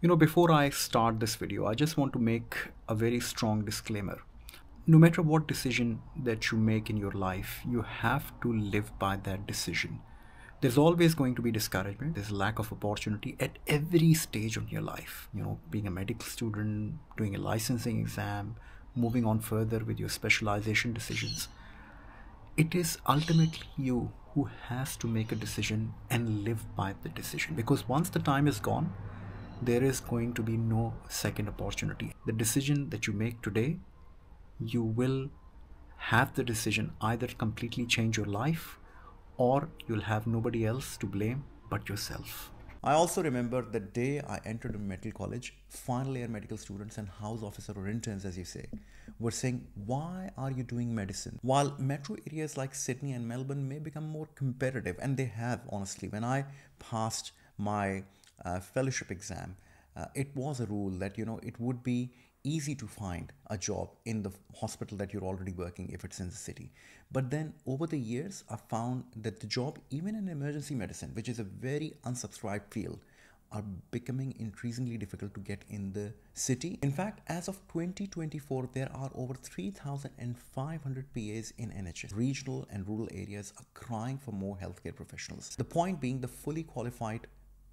Before I start this video, I just want to make a very strong disclaimer. No matter what decision that you make in your life, you have to live by that decision. There's always going to be discouragement, there's lack of opportunity at every stage of your life. Being a medical student, doing a licensing exam, moving on further with your specialization decisions. It is ultimately you who has to make a decision and live by the decision, because once the time is gone, there is going to be no second opportunity. The decision that you make today, you will have the decision either completely change your life, or you'll have nobody else to blame but yourself. I also remember the day I entered a medical college, final year medical students and house officer or interns, as you say, were saying, why are you doing medicine? While metro areas like Sydney and Melbourne may become more competitive, and they have, honestly. When I passed my fellowship exam, it was a rule that it would be easy to find a job in the hospital that you're already working if it's in the city. But then over the years, I found that the job, even in emergency medicine, which is a very unsubscribed field, are becoming increasingly difficult to get in the city. In fact, as of 2024, there are over 3,500 PAs in NHS. Regional and rural areas are crying for more healthcare professionals. The point being, the fully qualified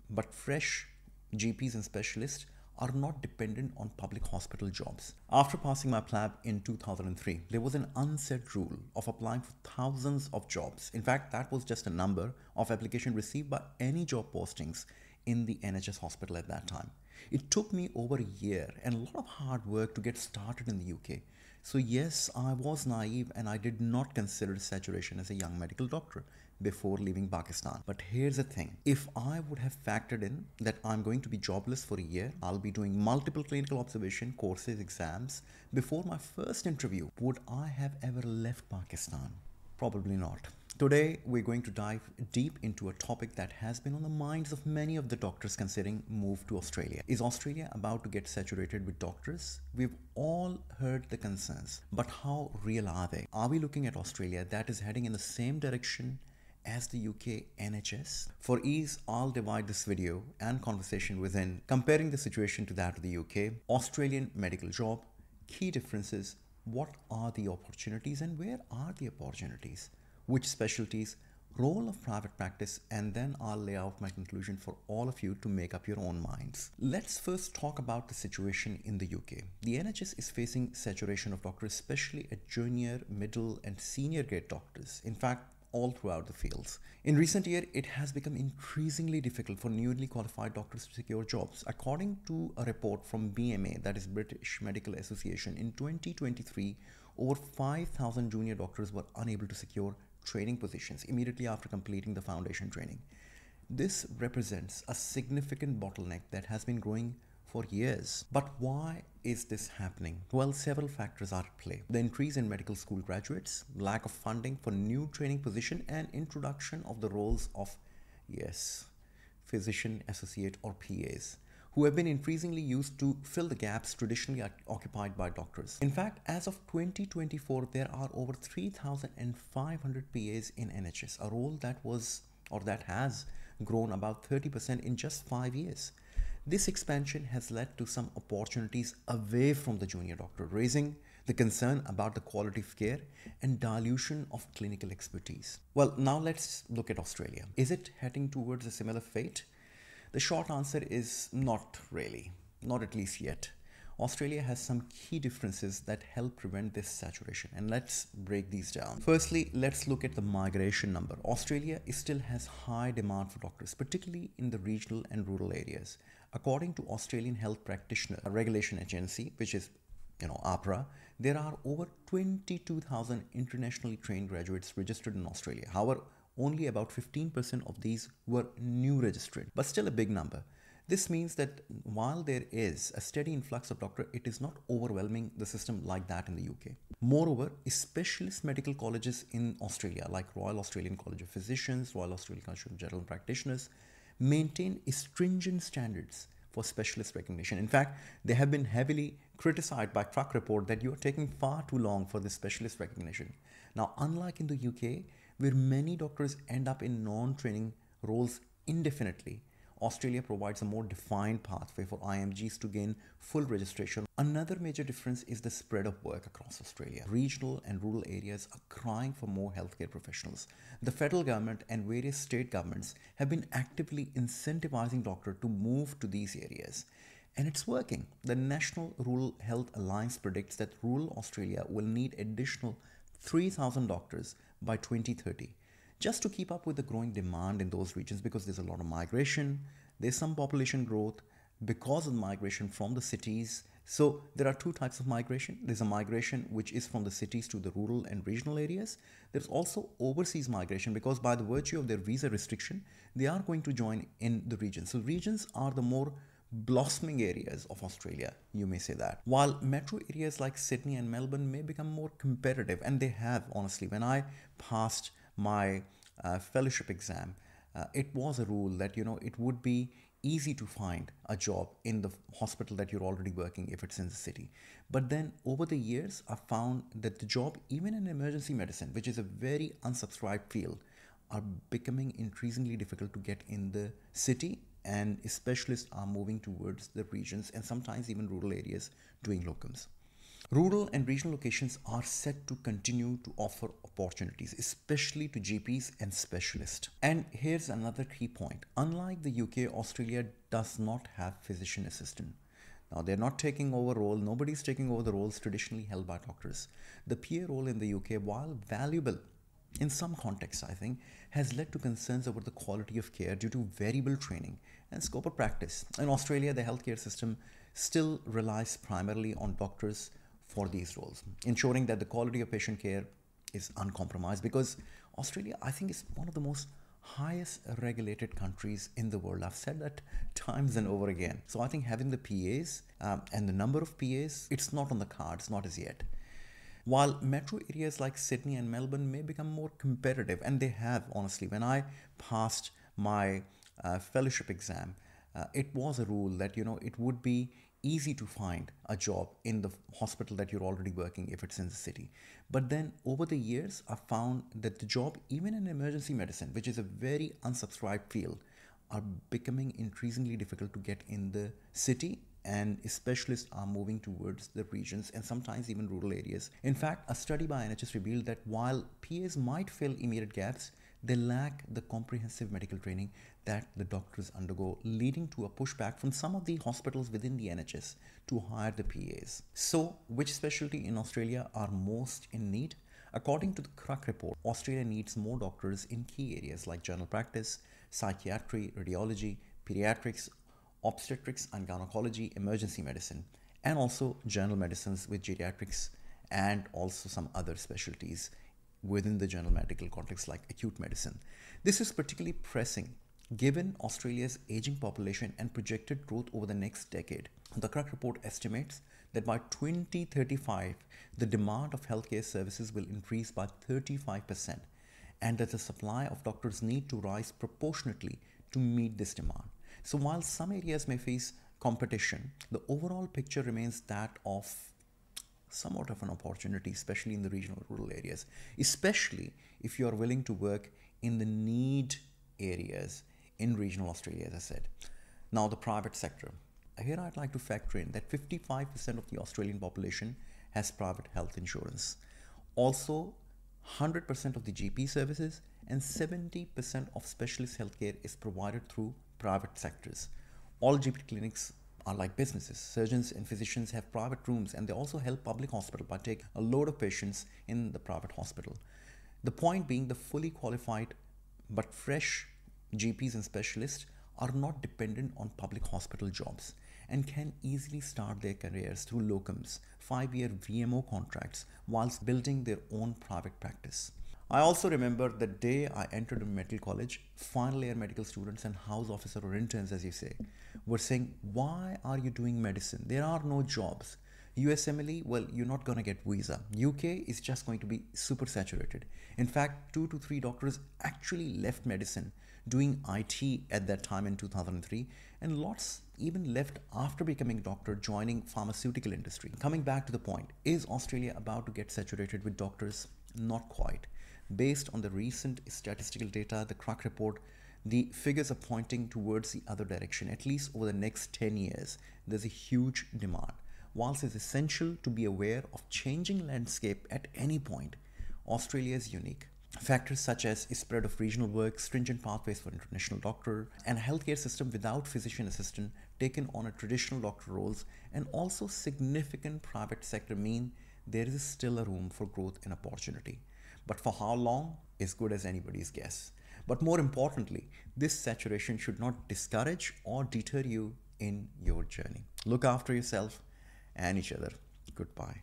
but fresh GPs and specialists are not dependent on public hospital jobs. After passing my PLAB in 2003, there was an unsaid rule of applying for thousands of jobs. In fact, that was just a number of applications received by any job postings in the NHS hospital at that time. It took me over a year and a lot of hard work to get started in the UK. So yes, I was naive and I did not consider saturation as a young medical doctor before leaving Pakistan. But here's the thing, if I would have factored in that I'm going to be jobless for a year, I'll be doing multiple clinical observation courses, exams, before my first interview, would I have ever left Pakistan? Probably not. Today, we're going to dive deep into a topic that has been on the minds of many of the doctors considering move to Australia. Is Australia about to get saturated with doctors? We've all heard the concerns, but how real are they? Are we looking at Australia that is heading in the same direction as the UK NHS? For ease, I'll divide this video and conversation within comparing the situation to that of the UK, Australian medical job, key differences, what are the opportunities and where are the opportunities, which specialties, role of private practice, and then I'll lay out my conclusion for all of you to make up your own minds. Let's first talk about the situation in the UK. The NHS is facing saturation of doctors, especially at junior, middle, and senior grade doctors. In fact, all throughout the fields. In recent years, it has become increasingly difficult for newly qualified doctors to secure jobs. According to a report from BMA, that is British Medical Association, in 2023, over 5,000 junior doctors were unable to secure training positions immediately after completing the foundation training. This represents a significant bottleneck that has been growing for years. But why is this happening? Well, several factors are at play. The increase in medical school graduates, lack of funding for new training position, and introduction of the roles of, yes, physician associate or PAs, who have been increasingly used to fill the gaps traditionally occupied by doctors. In fact, as of 2024, there are over 3,500 PAs in NHS, a role that has grown about 30% in just 5 years. This expansion has led to some opportunities away from the junior doctor, raising the concern about the quality of care and dilution of clinical expertise. Well, now let's look at Australia. Is it heading towards a similar fate? The short answer is not really, not at least yet. Australia has some key differences that help prevent this saturation, and let's break these down. Firstly, let's look at the migration number. Australia still has high demand for doctors, particularly in the regional and rural areas. According to Australian Health Practitioner Regulation Agency, which is APRA, there are over 22,000 internationally trained graduates registered in Australia. However, only about 15% of these were new registered, but still a big number. This means that while there is a steady influx of doctors, it is not overwhelming the system like that in the UK. Moreover, specialist medical colleges in Australia, like Royal Australian College of Physicians, Royal Australian College of General Practitioners, maintain stringent standards for specialist recognition. In fact, they have been heavily criticized by Truck Report that you are taking far too long for this specialist recognition. Now, unlike in the UK, where many doctors end up in non-training roles indefinitely, Australia provides a more defined pathway for IMGs to gain full registration. Another major difference is the spread of work across Australia. Regional and rural areas are crying for more healthcare professionals. The federal government and various state governments have been actively incentivizing doctors to move to these areas. And it's working. The National Rural Health Alliance predicts that rural Australia will need additional 3,000 doctors by 2030 just to keep up with the growing demand in those regions, because there's a lot of migration, there's some population growth because of migration from the cities. So there are two types of migration. There's a migration which is from the cities to the rural and regional areas. There's also overseas migration, because by the virtue of their visa restriction, they are going to join in the regions. So regions are the more blossoming areas of Australia, you may say that. While metro areas like Sydney and Melbourne may become more competitive, and they have, honestly. When I passed my fellowship exam, it was a rule that it would be easy to find a job in the hospital that you're already working if it's in the city. But then over the years, I found that the job, even in emergency medicine, which is a very unsubscribed field, are becoming increasingly difficult to get in the city, and specialists are moving towards the regions and sometimes even rural areas doing locums. Rural and regional locations are set to continue to offer opportunities, especially to GPs and specialists. And here's another key point. Unlike the UK, Australia does not have physician assistant. Now, they're not taking over role. Nobody's taking over the roles traditionally held by doctors. The PA role in the UK, while valuable in some contexts, I think, has led to concerns over the quality of care due to variable training and scope of practice. In Australia, the healthcare system still relies primarily on doctors for these roles, ensuring that the quality of patient care is uncompromised, because Australia, I think, is one of the most highest regulated countries in the world. I've said that times and over again. So I think having the PAs and the number of PAs, it's not on the cards, not as yet. While metro areas like Sydney and Melbourne may become more competitive, and they have, honestly. When I passed my fellowship exam, it was a rule that it would be easy to find a job in the hospital that you're already working if it's in the city. But then over the years, I found that the job, even in emergency medicine, which is a very unsubscribed field, are becoming increasingly difficult to get in the city, and specialists are moving towards the regions and sometimes even rural areas. In fact, a study by NHS revealed that while PAs might fill immediate gaps, they lack the comprehensive medical training that the doctors undergo, leading to a pushback from some of the hospitals within the NHS to hire the PAs. So, which specialty in Australia are most in need? According to the CRUC report, Australia needs more doctors in key areas like general practice, psychiatry, radiology, pediatrics, obstetrics and gynecology, emergency medicine, and also general medicines with geriatrics and also some other specialties within the general medical context like acute medicine. This is particularly pressing given Australia's aging population and projected growth over the next decade. The CRUC report estimates that by 2035, the demand of healthcare services will increase by 35%, and that the supply of doctors need to rise proportionately to meet this demand. So while some areas may face competition, the overall picture remains that of somewhat of an opportunity, especially in the regional rural areas, especially if you are willing to work in the need areas in regional Australia, as I said. Now, the private sector. Here I'd like to factor in that 55% of the Australian population has private health insurance. Also, 100% of the GP services and 70% of specialist healthcare is provided through private sectors. All GP clinics are like businesses. Surgeons and physicians have private rooms, and they also help public hospital by taking a load of patients in the private hospital. The point being, the fully qualified but fresh GPs and specialists are not dependent on public hospital jobs and can easily start their careers through locums, 5-year VMO contracts, whilst building their own private practice. I also remember the day I entered a medical college, final year medical students and house officer or interns, as you say, were saying, why are you doing medicine? There are no jobs. USMLE, well, you're not going to get visa. UK is just going to be super saturated. In fact, 2 to 3 doctors actually left medicine doing IT at that time in 2003, and lots even left after becoming doctor, joining pharmaceutical industry. Coming back to the point, is Australia about to get saturated with doctors? Not quite. Based on the recent statistical data, the CRUC report, The figures are pointing towards the other direction. At least over the next 10 years, there's a huge demand. Whilst it's essential to be aware of changing landscape at any point, Australia is unique. Factors such as a spread of regional work, stringent pathways for international doctor, and a healthcare system without physician assistant taken on a traditional doctor roles, and also significant private sector mean there is still a room for growth and opportunity. But for how long is good as anybody's guess. But more importantly, this saturation should not discourage or deter you in your journey. Look after yourself and each other. Goodbye.